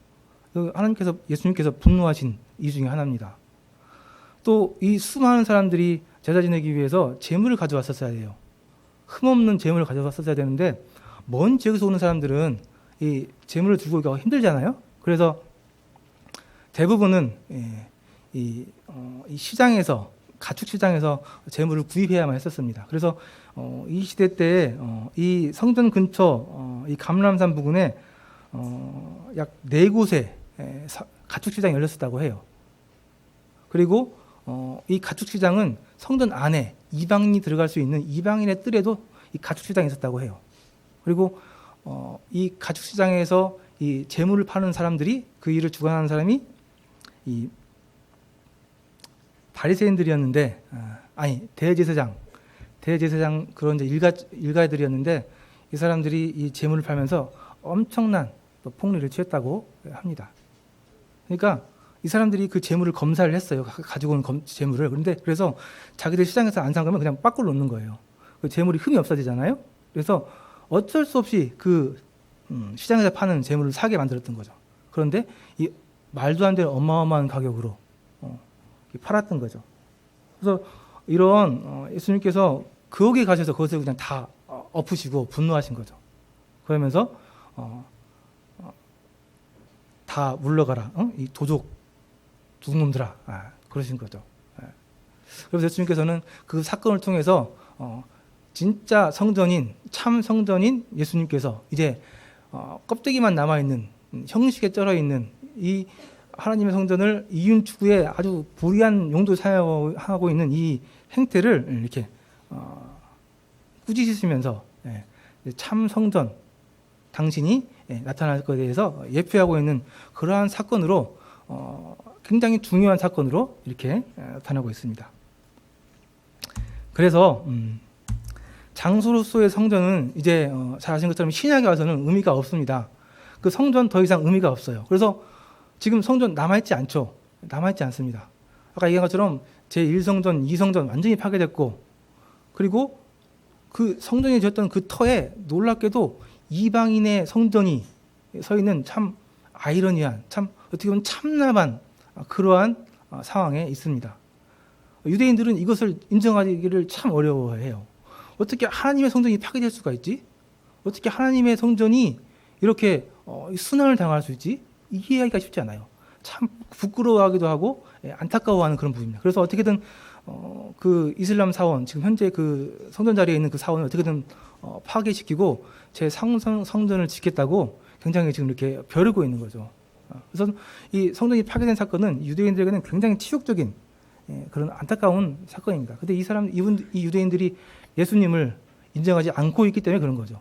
하나님께서, 예수님께서 분노하신 이유 중에 하나입니다. 또 이 수많은 사람들이 제사 지내기 위해서 재물을 가져왔었어야 돼요. 흠없는 재물을 가져왔었어야 되는데 먼 지역에서 오는 사람들은 이 재물을 들고 오기가 힘들잖아요. 그래서 대부분은 이 시장에서, 가축 시장에서 재물을 구입해야만 했었습니다. 그래서 이 시대 때 이 성전 근처 이 감람산 부근에 약 4곳에 가축 시장이 열렸었다고 해요. 그리고 이 가축 시장은 성전 안에 이방인이 들어갈 수 있는 이방인의 뜰에도 이 가축 시장이 있었다고 해요. 그리고 이 가축 시장에서 이 재물을 파는 사람들이, 그 일을 주관하는 사람이 이 바리새인들이었는데, 아니 대제사장 그런 이제 일가들이었는데, 이 사람들이 이 재물을 팔면서 엄청난 또 폭리를 취했다고 합니다. 그러니까 이 사람들이 그 재물을 검사를 했어요. 가지고 온 재물을. 그런데 그래서 자기들 시장에서 안 산 거면 그냥 밖으로 놓는 거예요. 그 재물이 흠이 없어지잖아요. 그래서 어쩔 수 없이 그 시장에서 파는 재물을 사게 만들었던 거죠. 그런데 이 말도 안 되는 어마어마한 가격으로 팔았던 거죠. 그래서 이런 예수님께서 거기에 가셔서 그것을 그냥 다 엎으시고 분노하신 거죠. 그러면서 다 물러가라, 이 도적 두놈들아, 그러신 거죠. 그래서 예수님께서는 그 사건을 통해서 진짜 성전인, 참 성전인 예수님께서 이제 껍데기만 남아있는, 형식에 쩔어있는 이 하나님의 성전을 이윤 추구에 아주 불이한 용도로 사용하고 있는 이 행태를 이렇게 꾸짖으시면서 참 성전, 당신이 나타날 것에 대해서 예표하고 있는 그러한 사건으로, 굉장히 중요한 사건으로 이렇게 나타나고 있습니다. 그래서 장소로서의 성전은 이제 잘 아시는 것처럼 신약에 와서는 의미가 없습니다. 그 성전 더 이상 의미가 없어요. 그래서 지금 성전 남아있지 않죠. 남아있지 않습니다. 아까 얘기한 것처럼 제1성전, 2성전 완전히 파괴됐고, 그리고 그 성전이 지었던 그 터에 놀랍게도 이방인의 성전이 서 있는 참 아이러니한, 참 어떻게 보면 참담한 그러한 상황에 있습니다. 유대인들은 이것을 인정하기를 참 어려워해요. 어떻게 하나님의 성전이 파괴될 수가 있지? 어떻게 하나님의 성전이 이렇게 순환을 당할 수 있지? 이해하기가 쉽지 않아요. 참 부끄러워하기도 하고 안타까워하는 그런 부분입니다. 그래서 어떻게든 그 이슬람 사원, 지금 현재 그 성전 자리에 있는 그 사원을 어떻게든 파괴시키고 제 성전을 짓겠다고 굉장히 지금 이렇게 벼르고 있는 거죠. 그래서 이 성전이 파괴된 사건은 유대인들에게는 굉장히 치욕적인 그런 안타까운 사건입니다. 근데 이 유대인들이 예수님을 인정하지 않고 있기 때문에 그런 거죠.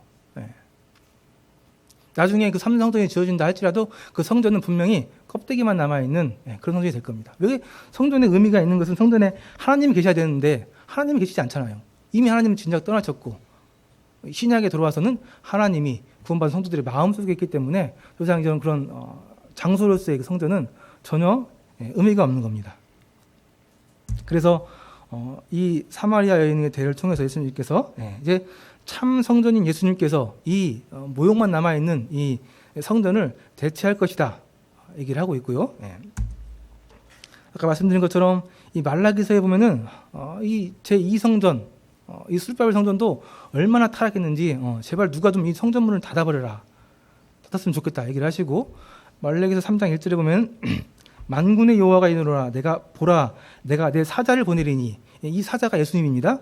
나중에 그 3성전이 지어진다 할지라도 그 성전은 분명히 껍데기만 남아있는 그런 성전이 될 겁니다. 왜 성전의 의미가 있는 것은 성전에 하나님이 계셔야 되는데 하나님이 계시지 않잖아요. 이미 하나님은 진작 떠나셨고, 신약에 들어와서는 하나님이 구원받은 성도들의 마음속에 있기 때문에 더 이상 이런 그런 장소로서의 그 성전은 전혀 의미가 없는 겁니다. 그래서 이 사마리아 여인의 대를 통해서 예수님께서 이제 참 성전인 예수님께서 이 모형만 남아있는 이 성전을 대체할 것이다 얘기를 하고 있고요. 아까 말씀드린 것처럼 이 말라기서에 보면은 이 제2성전, 이 수르바벨 성전도 얼마나 타락했는지 제발 누가 좀 이 성전문을 닫아버려라, 닫았으면 좋겠다 얘기를 하시고, 말라기서 3장 1절에 보면 만군의 여호와가 이르노라, 내가 내 사자를 보내리니, 이 사자가 예수님입니다.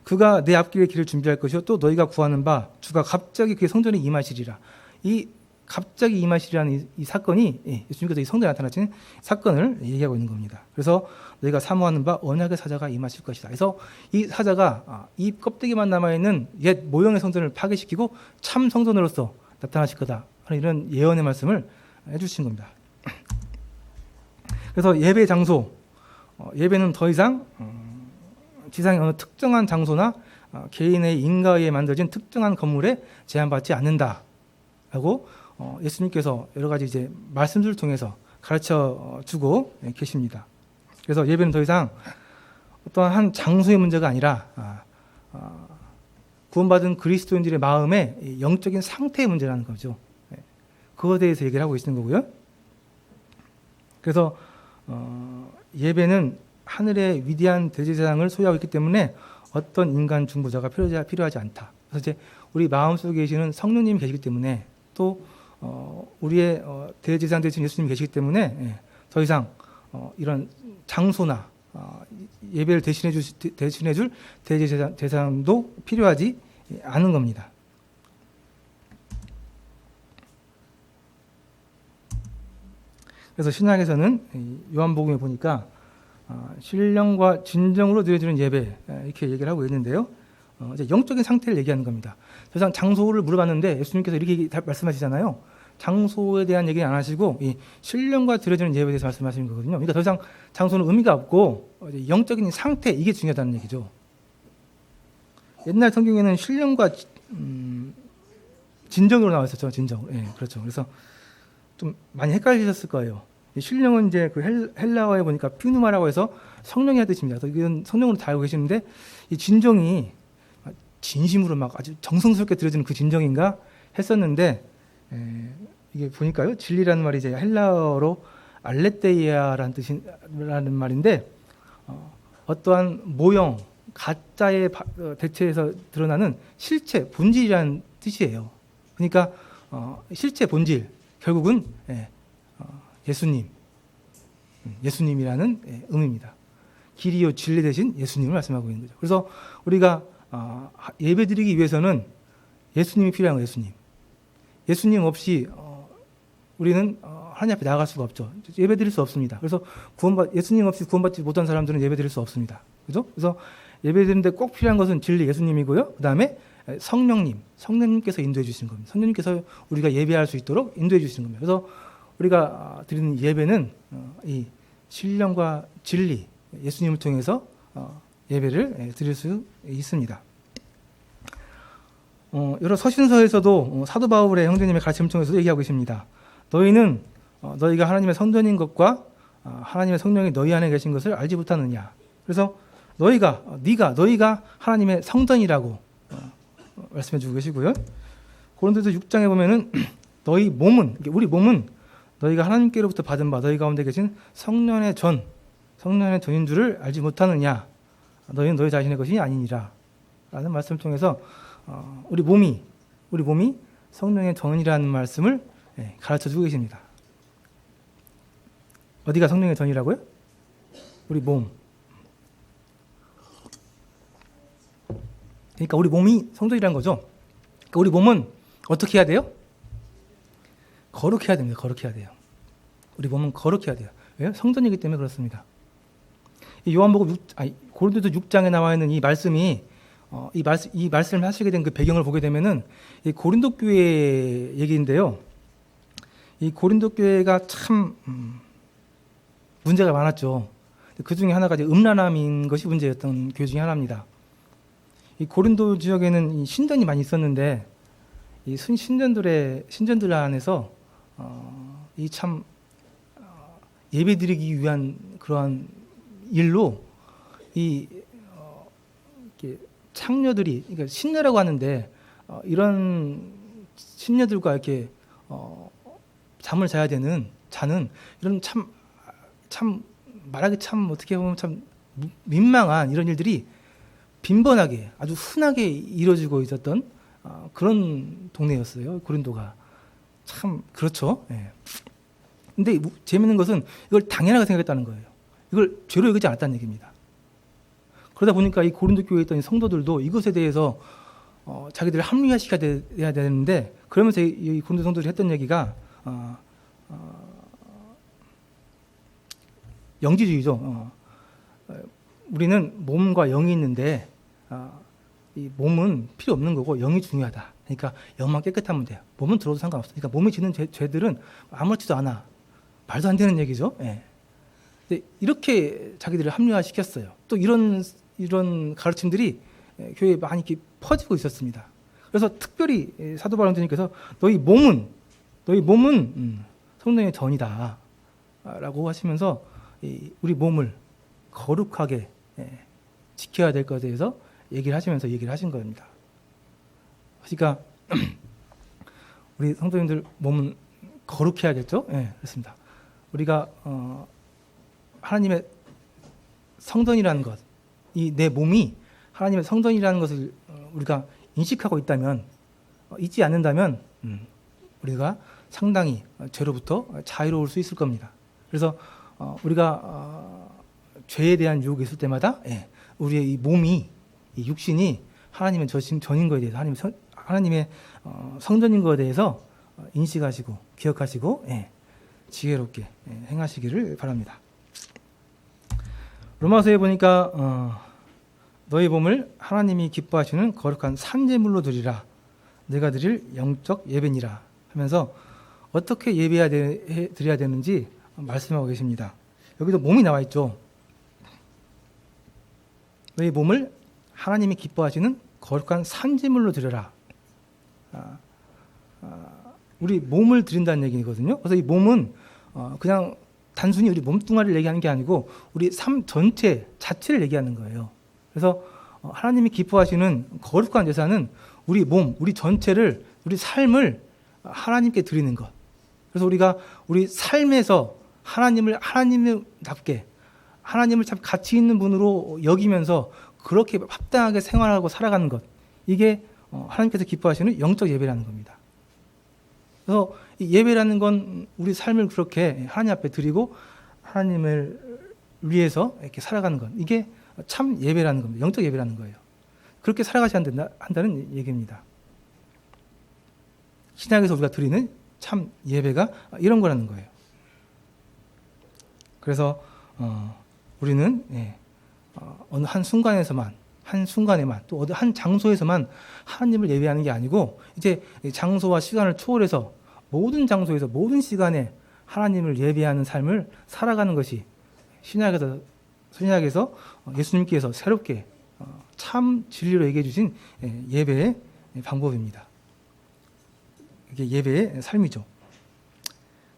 그가 내 앞길에 길을 준비할 것이요 또 너희가 구하는 바 주가 갑자기 그의 성전에 임하시리라. 이 갑자기 임하시리라는 이 사건이 예수님께서 이 성전에 나타나신 사건을 얘기하고 있는 겁니다. 그래서 너희가 사모하는 바 언약의 사자가 임하실 것이다. 그래서 이 사자가 이 껍데기만 남아있는 옛 모형의 성전을 파괴시키고 참 성전으로서 나타나실 거다 하는 이런 예언의 말씀을 해주신 겁니다. 그래서 예배 장소, 예배는 더 이상 지상의 어느 특정한 장소나 개인의 인가에 의해 만들어진 특정한 건물에 제한받지 않는다라고 예수님께서 여러 가지 이제 말씀들을 통해서 가르쳐 주고 계십니다. 그래서 예배는 더 이상 어떤 한 장소의 문제가 아니라 구원받은 그리스도인들의 마음의 영적인 상태의 문제라는 거죠. 그거에 대해서 얘기를 하고 계시는 거고요. 그래서 예배는 하늘의 위대한 대제사장을 소유하고 있기 때문에 어떤 인간 중보자가 필요하지 않다. 그래서 이제 우리 마음속에 계시는 성령님이 계시기 때문에 또 우리의 대제사장 되신 예수님이 계시기 때문에 더 이상 이런 장소나 예배를 대신해줄 대제사장도 필요하지 않은 겁니다. 그래서 신약에서는 요한복음에 보니까 신령과 진정으로 드려지는 예배 이렇게 얘기를 하고 있는데요. 이제 영적인 상태를 얘기하는 겁니다. 더 이상 장소를 물어봤는데 예수님께서 이렇게 말씀하시잖아요. 장소에 대한 얘기는 안 하시고 이 신령과 드려지는 예배에 대해서 말씀하시는 거거든요. 그러니까 더 이상 장소는 의미가 없고 영적인 상태 이게 중요하다는 얘기죠. 옛날 성경에는 신령과 진정으로 나와 있었죠. 진정. 예, 그렇죠. 그래서 좀 많이 헷갈리셨을 거예요. 신령은 이제 그 헬라어에 보니까 피누마라고 해서 성령이라는 뜻입니다. 이건 성령으로 다 알고 계시는데 이 진정이 진심으로 막 아주 정성스럽게 들어지는 그 진정인가 했었는데 이게 보니까요. 진리라는 말이 이제 헬라어로 알레테이아라는 뜻이라는 말인데 어떠한 모형, 가짜의 대체에서 드러나는 실체, 본질이라는 뜻이에요. 그러니까 실체, 본질, 결국은 예수님이라는 의미입니다. 길이요 진리 대신 예수님을 말씀하고 있는 거죠. 그래서 우리가 예배드리기 위해서는 예수님이 필요한 거예요. 예수님 없이 우리는 하나님 앞에 나아갈 수가 없죠. 예배드릴 수 없습니다. 그래서 예수님 없이 구원받지 못한 사람들은 예배드릴 수 없습니다. 그죠? 그래서 예배드리는데 꼭 필요한 것은 진리 예수님이고요. 그 다음에 성령님께서 인도해 주시는 겁니다. 성령님께서 우리가 예배할 수 있도록 인도해 주시는 겁니다. 그래서 우리가 드리는 예배는 이 신령과 진리, 예수님을 통해서 예배를 드릴 수 있습니다. 여러 서신서에서도 사도 바울의 형제님의 가르침을 통해서도 얘기하고 있습니다. 너희는 너희가 하나님의 성전인 것과 하나님의 성령이 너희 안에 계신 것을 알지 못하느냐. 그래서 너희가 하나님의 성전이라고 말씀해 주고 계시고요. 고린도서 6장에 보면은 우리 몸은 너희가 하나님께로부터 받은 바 너희 가운데 계신 성령의 전인 줄을 알지 못하느냐. 너희는 너희 자신의 것이 아니니라. 라는 말씀을 통해서 우리 몸이 성령의 전이라는 말씀을 가르쳐 주고 계십니다. 어디가 성령의 전이라고요? 우리 몸. 그러니까 우리 몸이 성전이라는 거죠. 그러니까 우리 몸은 어떻게 해야 돼요? 거룩해야 됩니다. 거룩해야 돼요. 우리 몸은 거룩해야 돼요. 왜요? 성전이기 때문에 그렇습니다. 요한복음 고린도서 6장에 나와 있는 이 말씀이 이 말씀을 하시게 된 그 배경을 보게 되면은 이 고린도 교회 얘기인데요. 이 고린도 교회가 참 문제가 많았죠. 그 중에 하나가 이제 음란함인 것이 문제였던 교회 중에 하나입니다. 이 고린도 지역에는 이 신전이 많이 있었는데 이 신전들 안에서 이 참 예배드리기 위한 그러한 일로 이렇게 창녀들이, 그러니까 신녀라고 하는데 이런 신녀들과 이렇게 잠을 자는 이런 참 말하기 참 어떻게 보면 참 민망한 이런 일들이 빈번하게 아주 흔하게 이루어지고 있었던 그런 동네였어요. 고린도가 참 그렇죠. 예. 근데 재밌는 것은 이걸 당연하게 생각했다는 거예요. 이걸 죄로 여기지 않았다는 얘기입니다. 그러다 보니까 이 고린도 교회에 있던 성도들도 이것에 대해서 자기들을 합리화시켜야 되는데, 그러면서 이 고린도 성도들이 했던 얘기가 영지주의죠. 우리는 몸과 영이 있는데 이 몸은 필요 없는 거고 영이 중요하다. 그러니까 영만 깨끗하면 돼요. 몸은 들어도 상관없어. 그러니까 몸이 짓는 죄들은 아무렇지도 않아. 말도 안 되는 얘기죠. 예. 근데 이렇게 자기들을 합리화시켰어요. 또 이런 가르침들이 교회에 많이 이렇게 퍼지고 있었습니다. 그래서 특별히 사도 바울 형제님께서 너희 몸은 성령의 전이다 라고 하시면서 우리 몸을 거룩하게 지켜야 될 것에 대해서 얘기를 하신 겁니다. 그러니까 우리 성도님들 몸은 거룩해야겠죠? 네, 그렇습니다. 우리가 하나님의 성전이라는 것, 이 내 몸이 하나님의 성전이라는 것을 우리가 인식하고 있다면, 잊지 않는다면 우리가 상당히 죄로부터 자유로울 수 있을 겁니다. 그래서 우리가 죄에 대한 유혹이 있을 때마다 우리의 이 몸이, 이 육신이 하나님의 전인 것에 대해서, 하나님의 성전인 것에 대해서 인식하시고 기억하시고 지혜롭게 행하시기를 바랍니다. 로마서에 보니까 너희 몸을 하나님이 기뻐하시는 거룩한 산제물로 드리라. 내가 드릴 영적 예배니라 하면서 어떻게 드려야 되는지 말씀하고 계십니다. 여기도 몸이 나와 있죠. 너희 몸을 하나님이 기뻐하시는 거룩한 산제물로 드려라. 우리 몸을 드린다는 얘기거든요. 그래서 이 몸은 그냥 단순히 우리 몸뚱아리를 얘기하는 게 아니고 우리 삶 전체 자체를 얘기하는 거예요. 그래서 하나님이 기뻐하시는 거룩한 제사는 우리 몸, 우리 전체를, 우리 삶을 하나님께 드리는 것. 그래서 우리가 우리 삶에서 하나님답게, 하나님을 참 가치 있는 분으로 여기면서 그렇게 합당하게 생활하고 살아가는 것. 이게 하나님께서 기뻐하시는 영적 예배라는 겁니다. 그래서 이 예배라는 건 우리 삶을 그렇게 하나님 앞에 드리고 하나님을 위해서 이렇게 살아가는 것. 이게 참 예배라는 겁니다. 영적 예배라는 거예요. 그렇게 살아가셔야 한다는 얘기입니다. 신약에서 우리가 드리는 참 예배가 이런 거라는 거예요. 그래서 우리는 어느 한 순간에만 또 어느 한 장소에서만 하나님을 예배하는 게 아니고 이제 장소와 시간을 초월해서 모든 장소에서 모든 시간에 하나님을 예배하는 삶을 살아가는 것이 신약에서 예수님께서 새롭게 참 진리로 얘기해 주신 예배의 방법입니다. 이게 예배의 삶이죠.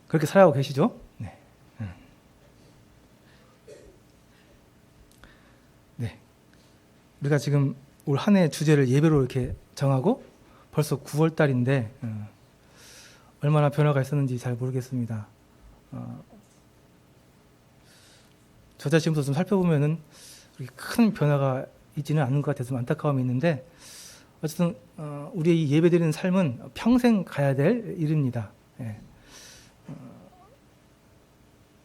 그렇게 살아가고 계시죠? 네. 네. 우리가 지금 올 한 해 주제를 예배로 이렇게 정하고 벌써 9월 달인데 얼마나 변화가 있었는지 잘 모르겠습니다. 저 자신부터 좀 살펴보면은 큰 변화가 있지는 않은 것 같아서 안타까움이 있는데 어쨌든 우리의 이 예배드리는 삶은 평생 가야 될 일입니다.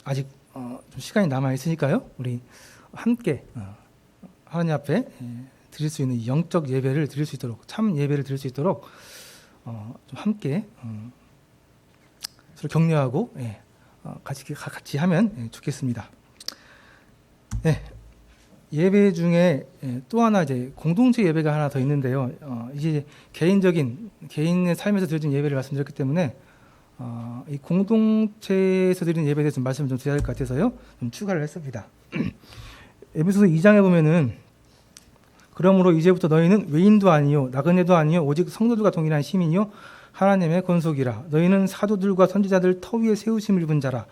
아직 좀 시간이 남아 있으니까요. 우리 함께 하나님 앞에 드릴 수 있는 영적 예배를 드릴 수 있도록, 참 예배를 드릴 수 있도록 좀 함께 서로 격려하고 같이 하면 좋겠습니다. 네. 예배 중에 또 하나 이제 공동체 예배가 하나 더 있는데요. 이제 개인의 삶에서 드려진 예배를 말씀드렸기 때문에 이 공동체에서 드리는 예배에 대해서 말씀을 좀 드려야 할 것 같아서요. 좀 추가를 했습니다. 에베소서 2장에 보면은 그러므로 이제부터 너희는 외인도 아니요 나그네도 아니요 오직 성도들과 동일한 시민이요 하나님의 권속이라. 너희는 사도들과 선지자들 터 위에 세우심을 입은 자라.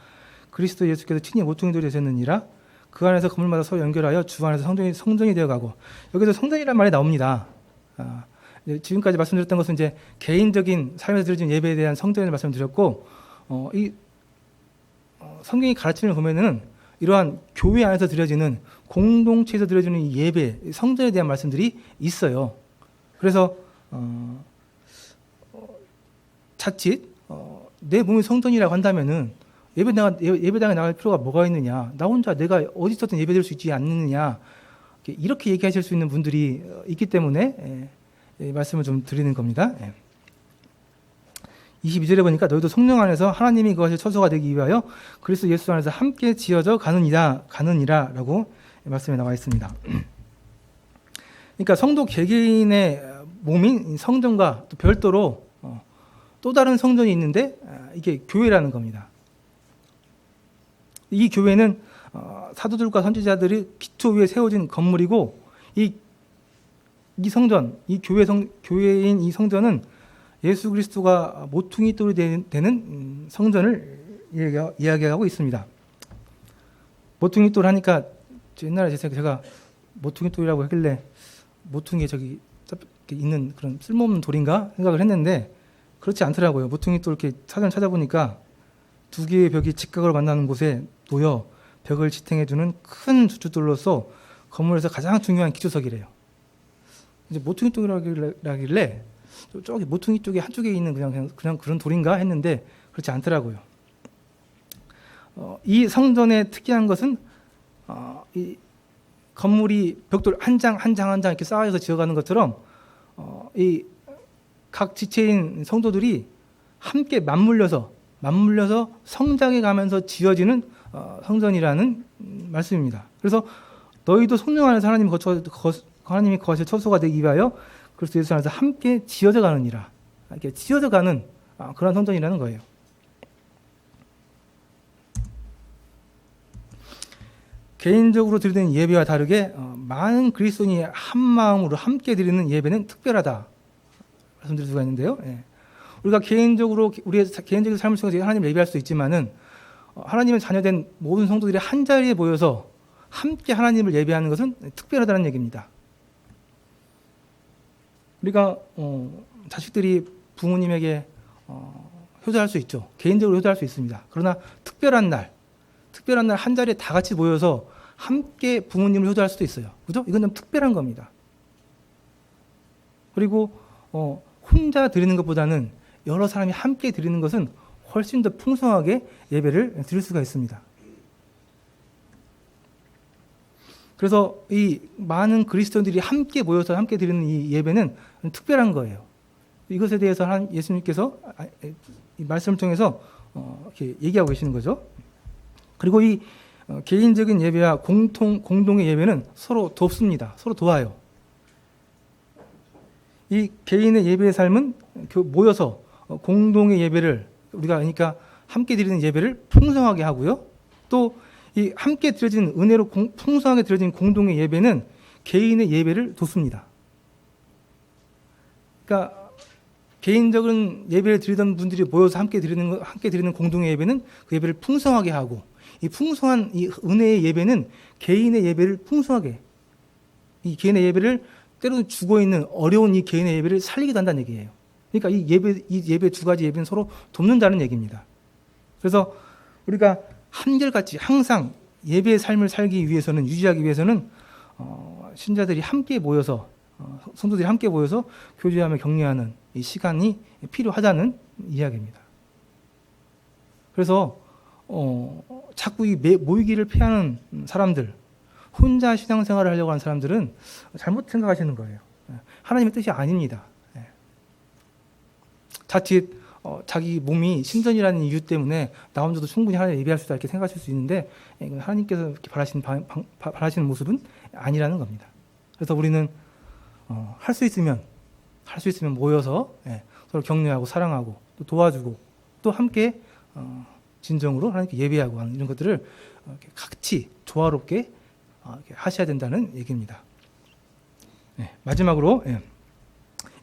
그리스도 예수께서 친히 모퉁이돌이 되셨느니라. 그 안에서 건물마다 서로 연결하여 주 안에서 성전이 되어가고. 여기서 성전이란 말이 나옵니다. 지금까지 말씀드렸던 것은 이제 개인적인 삶에서 드려진 예배에 대한 성전을 말씀드렸고, 성경이 가르침을 보면은 이러한 교회 안에서 드려지는 공동체에서 드려지는 이 예배, 성전에 대한 말씀들이 있어요. 그래서 자칫 내 몸이 성전이라고 한다면은 예배당에 나갈 필요가 뭐가 있느냐, 나 혼자 내가 어디 있었든 예배드릴 수 있지 않느냐, 이렇게 얘기하실 수 있는 분들이 있기 때문에 말씀을 좀 드리는 겁니다. 22절에 보니까 너희도 성령 안에서 하나님이 그것의 처소가 되기 위하여 그리스도 예수 안에서 함께 지어져 가느니라 라고 말씀에 나와 있습니다. 그러니까 성도 개개인의 몸인 성전과 또 별도로 또 다른 성전이 있는데 이게 교회라는 겁니다. 이 교회는 사도들과 선지자들이 기초 위에 세워진 건물이고 이 성전, 이 교회인 이 성전은 예수 그리스도가 모퉁이 돌이 되는 성전을 이야기하고 있습니다. 모퉁이 돌 하니까 옛날에 제가 모퉁이 돌이라고 하길래 모퉁이에 저기 있는 그런 쓸모없는 돌인가 생각을 했는데 그렇지 않더라고요. 모퉁이 돌 이렇게 사전 찾아보니까 두 개의 벽이 직각으로 만나는 곳에 놓여 벽을 지탱해주는 큰 주춧돌로서 건물에서 가장 중요한 기초석이래요. 이제 모퉁이 돌이라길래 저기 모퉁이 쪽에 한쪽에 있는 그냥 그런 돌인가 했는데 그렇지 않더라고요. 이 성전의 특이한 것은 이 건물이 벽돌 한 장 한 장 한 장 이렇게 쌓여서 지어가는 것처럼 이 각 지체인 성도들이 함께 맞물려서 성장해 가면서 지어지는 성전이라는 말씀입니다. 그래서 너희도 성령 안에서 하나님이 거하실 처소가 되기 위하여 그리스도 예수 안에서 함께 지어져 가느니라. 이렇게 지어져 가는 그런 성전이라는 거예요. 개인적으로 드리는 예배와 다르게 많은 그리스도인이 한 마음으로 함께 드리는 예배는 특별하다 말씀드릴 수가 있는데요. 우리가 우리의 개인적인 삶을 통해서 하나님을 예배할 수 있지만은 하나님의 자녀된 모든 성도들이 한 자리에 모여서 함께 하나님을 예배하는 것은 특별하다는 얘기입니다. 우리가 자식들이 부모님에게 효도할 수 있죠. 개인적으로 효도할 수 있습니다. 그러나 특별한 날 한 자리에 다 같이 모여서 함께 부모님을 효도할 수도 있어요. 그죠? 이건 좀 특별한 겁니다. 그리고 혼자 드리는 것보다는 여러 사람이 함께 드리는 것은 훨씬 더 풍성하게 예배를 드릴 수가 있습니다. 그래서 이 많은 그리스도인들이 함께 모여서 함께 드리는 이 예배는 특별한 거예요. 이것에 대해서 예수님께서 이 말씀을 통해서 이렇게 얘기하고 계시는 거죠. 그리고 이 개인적인 예배와 공동의 예배는 서로 돕습니다. 서로 도와요. 이 개인의 예배의 삶은 모여서 공동의 예배를 우리가 그러니까 함께 드리는 예배를 풍성하게 하고요. 또 이 함께 드려진 은혜로 풍성하게 드려진 공동의 예배는 개인의 예배를 돕습니다. 그러니까 개인적인 예배를 드리던 분들이 모여서 함께 드리는 공동의 예배는 그 예배를 풍성하게 하고 이 풍성한 이 은혜의 예배는 개인의 예배를 풍성하게 이 개인의 예배를 때로는 죽어 있는 어려운 이 개인의 예배를 살리기도 한다는 얘기예요. 그러니까 이 예배 두 가지 예배는 서로 돕는다는 얘기입니다. 그래서 우리가 한결같이 항상 예배의 삶을 살기 위해서는 유지하기 위해서는 신자들이 함께 모여서 성도들이 함께 모여서 교제하며 격려하는 이 시간이 필요하다는 이야기입니다. 그래서 자꾸 이 모이기를 피하는 사람들, 혼자 신앙생활을 하려고 하는 사람들은 잘못 생각하시는 거예요. 하나님의 뜻이 아닙니다. 자칫 자기 몸이 신전이라는 이유 때문에 나 혼자도 충분히 하나님 예배할 수 있다 이렇게 생각하실 수 있는데 하나님께서 이렇게 바라시는 모습은 아니라는 겁니다. 그래서 우리는 할 수 있으면 모여서 서로 격려하고 사랑하고 또 도와주고 또 함께 진정으로 하나님께 예배하고 하는 이런 것들을 같이 조화롭게 하셔야 된다는 얘기입니다. 마지막으로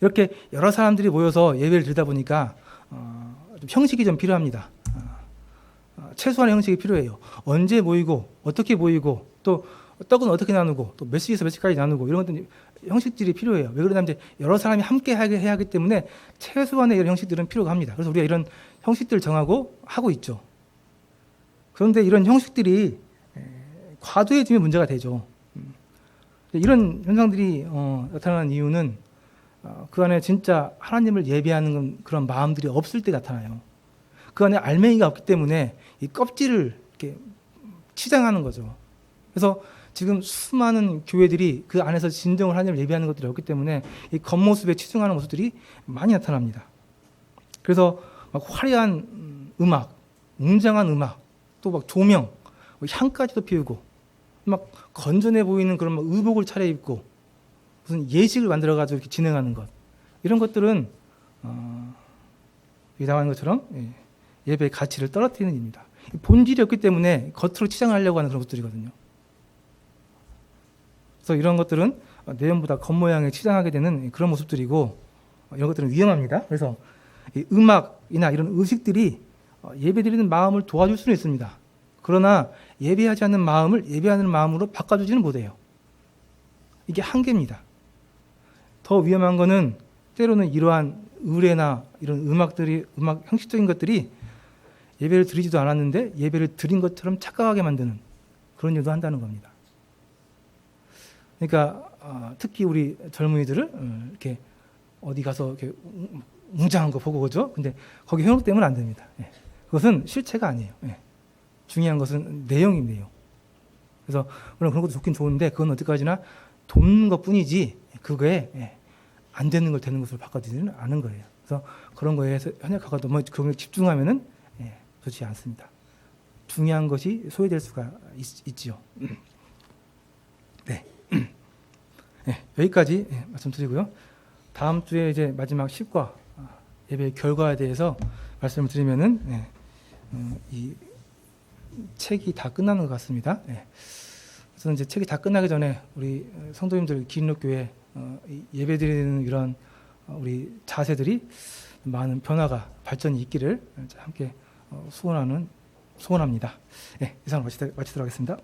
이렇게 여러 사람들이 모여서 예배를 드리다 보니까 좀 형식이 좀 필요합니다. 최소한의 형식이 필요해요. 언제 모이고 어떻게 모이고 또 떡은 어떻게 나누고 또 몇 시에서 몇 시까지 나누고 이런 것들 형식들이 필요해요. 왜 그러냐면 이제 여러 사람이 함께 해야 하기 때문에 최소한의 이런 형식들은 필요가 합니다. 그래서 우리가 이런 형식들을 정하고 하고 있죠. 그런데 이런 형식들이 과도해지면 문제가 되죠. 이런 현상들이 나타나는 이유는 그 안에 진짜 하나님을 예배하는 그런 마음들이 없을 때 나타나요. 그 안에 알맹이가 없기 때문에 이 껍질을 이렇게 치장하는 거죠. 그래서 지금 수많은 교회들이 그 안에서 진정으로 하나님을 예배하는 것들이 없기 때문에 이 겉모습에 치중하는 모습들이 많이 나타납니다. 그래서 막 화려한 음악, 웅장한 음악, 또 막 조명, 향까지도 피우고 막 건전해 보이는 그런 막 의복을 차려입고 무슨 예식을 만들어가지고 이렇게 진행하는 것 이런 것들은 여기 나와 있는 것처럼 예배의 가치를 떨어뜨리는 일입니다. 본질이 없기 때문에 겉으로 치장하려고 하는 그런 것들이거든요. 그래서 이런 것들은 내용보다 겉모양에 치장하게 되는 그런 모습들이고 이런 것들은 위험합니다. 그래서 이 음악이나 이런 의식들이 예배드리는 마음을 도와줄 수는 있습니다. 그러나 예배하지 않는 마음을 예배하는 마음으로 바꿔주지는 못해요. 이게 한계입니다. 더 위험한 것은 때로는 이러한 의례나 이런 음악 형식적인 것들이 예배를 드리지도 않았는데 예배를 드린 것처럼 착각하게 만드는 그런 일도 한다는 겁니다. 그러니까 특히 우리 젊은이들을 이렇게 어디 가서 이렇게 웅장한 거 보고 그죠? 근데 거기 현혹되면 안 됩니다. 예. 그것은 실체가 아니에요. 예. 중요한 것은 내용이에요. 그래서 물론 그런 것도 좋긴 좋은데 그건 어디까지나 돕는 것뿐이지 그거에 안 되는 걸 되는 것으로 바꿔드리지는 않은 거예요. 그래서 그런 거에 현역화가 너무 그걸 집중하면은 좋지 않습니다. 중요한 것이 소외될 수가 있지요. 네. 네, 여기까지 말씀드리고요. 다음 주에 이제 마지막 10과 예배 결과에 대해서 말씀을 드리면은 이 책이 다 끝나는 것 같습니다. 그래서 이제 책이 다 끝나기 전에 우리 성도님들 기린록교회 예배드리는 이런 우리 자세들이 많은 변화가 발전이 있기를 함께 소원합니다. 이상으로 마치도록 하겠습니다.